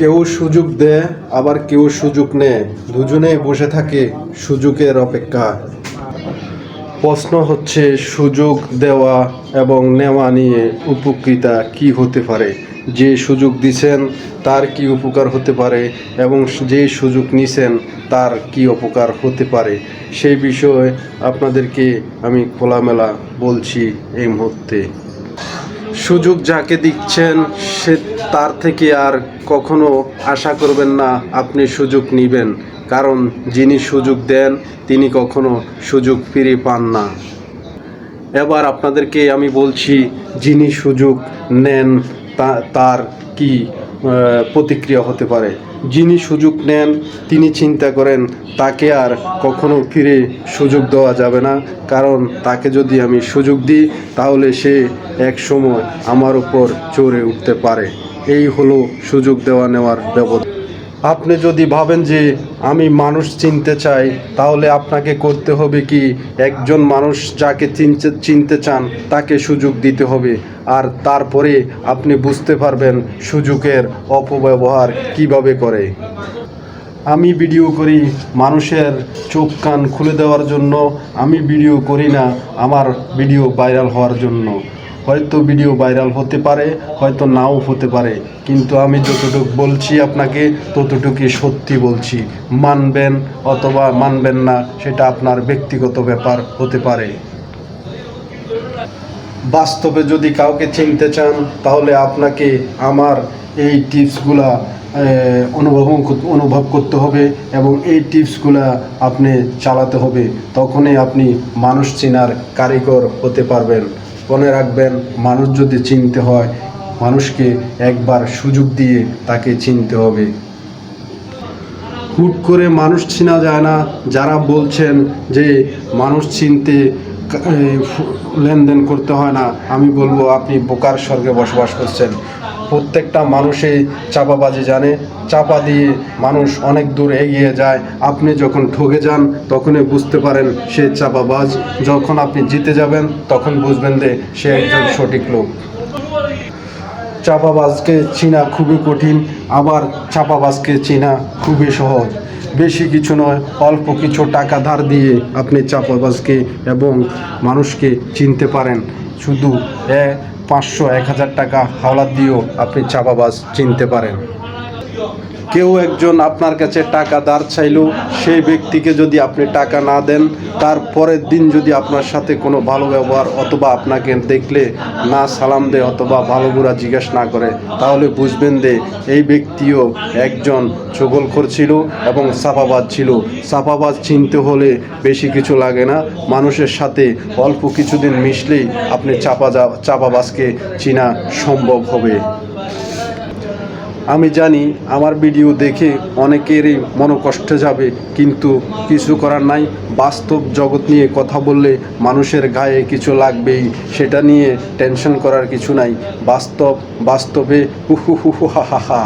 কেউ সুযোগ দেয় আবার কেউ সুযোগ নেয়, দুজনেই বসে থাকে সুযোগের অপেক্ষায়। প্রশ্ন হচ্ছে সুযোগ দেওয়া এবং নেওয়া নিয়ে উপকৃতা কি হতে পারে, যে সুযোগ দিছেন তার কি উপকার হতে পারে এবং যে সুযোগ নিছেন তার কি উপকার হতে পারে, সেই বিষয়ে আপনাদেরকে আমি খোলামেলা বলছি এই মুহূর্তে। সুযোগ যাকে দিচ্ছেন সে তার থেকে আর কখনো আশা করবেন না আপনি সুযোগ নেবেন, কারণ যিনি সুযোগ দেন তিনি কখনো সুযোগ ফিরে পান না। এবার আপনাদেরকে আমি বলছি যিনি সুযোগ নেন তার কি প্রতিক্রিয়া হতে পারে। যিনি সুযোগ নেন তিনি চিন্তা করেন তাকে আর কখনো ফিরে সুযোগ দেওয়া যাবে না, কারণ তাকে যদি আমি সুযোগ দিই তাহলে সে এক সময় আমার উপর চড়ে উঠতে পারে। এই হলো সুযোগ দেওয়া নেওয়ার ব্যবস্থা। আপনি যদি ভাবেন যে আমি মানুষ চিনতে চাই, তাহলে আপনাকে করতে হবে কি, একজন মানুষ যাকে চিনতে চান তাকে সুযোগ দিতে হবে, আর তারপরে আপনি বুঝতে পারবেন সুযোগের অপব্যবহার কিভাবে করে। আমি ভিডিও করি মানুষের চোখ কান খুলে দেওয়ার জন্য, আমি ভিডিও করি না আমার ভিডিও ভাইরাল হওয়ার জন্য। হয়তো ভিডিও ভাইরাল হতে পারে, হয়তো নাও হতে পারে, কিন্তু আমি যতটুকু বলছি আপনাকে ততটুকুই সত্যি বলছি। মানবেন অথবা মানবেন না সেটা আপনার ব্যক্তিগত ব্যাপার হতে পারে। বাস্তবে যদি কাউকে চিনতে চান তাহলে আপনাকে আমার এই টিপসগুলা অনুভব করতে হবে এবং এই টিপসগুলা আপনি চালাতে হবে, তখনই আপনি মানুষ চেনার কারিগর হতে পারবেন। মনে রাখবেন, মানুষ যদি চিনতে হয় মানুষকে একবার সুযোগ দিয়ে তাকে চিনতে হবে। হুট করে মানুষ চেনা যায় না। যারা বলছেন যে মানুষ চিনতে লেনদেন করতে হয় না, আমি বলবো আপনি বোকার স্বর্গে বসবাস করছেন। প্রত্যেকটা মানুষই চাপাবাজি জানে, চাপা দিয়ে মানুষ অনেক দূর এগিয়ে যায়। আপনি যখন ঠকে যান তখনই বুঝতে পারেন সে চাপাবাজ, যখন আপনি জিতে যাবেন তখন বুঝবেন যে সে একজন সঠিক লোক। চাপাবাজকে চেনা খুবই কঠিন, আবার চাপাবাজকে চেনা খুবই সহজ। বেশি কিছু নয়, অল্প কিছু টাকা ধার দিয়ে আপনি চাপাবাজকে এবং মানুষকে চিনতে পারেন। শুধু 500-1000 টাকা হাওলাত দিয়েও আপনি চাপাবাজ চিনতে পারেন। কেউ একজন আপনার কাছে টাকা ধার চাইলো, সেই ব্যক্তিকে যদি আপনি টাকা না দেন, তার পরের দিন যদি আপনার সাথে কোনো ভালো ব্যবহার অথবা আপনাকে দেখলে না সালাম দেয় অথবা ভালো বুড়া জিজ্ঞেস না করে, তাহলে বুঝবেন যে এই ব্যক্তিও একজন চগলখোর ছিল এবং চাপাবাজ ছিল। চাপাবাজ চিনতে হলে বেশি কিছু লাগে না, মানুষের সাথে অল্প কিছুদিন মিশলেই আপনি চাপাবাজকে চেনা সম্ভব হবে। আমি জানি আমার ভিডিও দেখে অনেকেরই মনোকষ্টে যাবে, কিন্তু কিছু করার নাই। বাস্তব জগৎ নিয়ে কথা বললে মানুষের গায়ে কিছু লাগবেই, সেটা নিয়ে টেনশন করার কিছু নাই। বাস্তবে হু হু হু হা হা হা।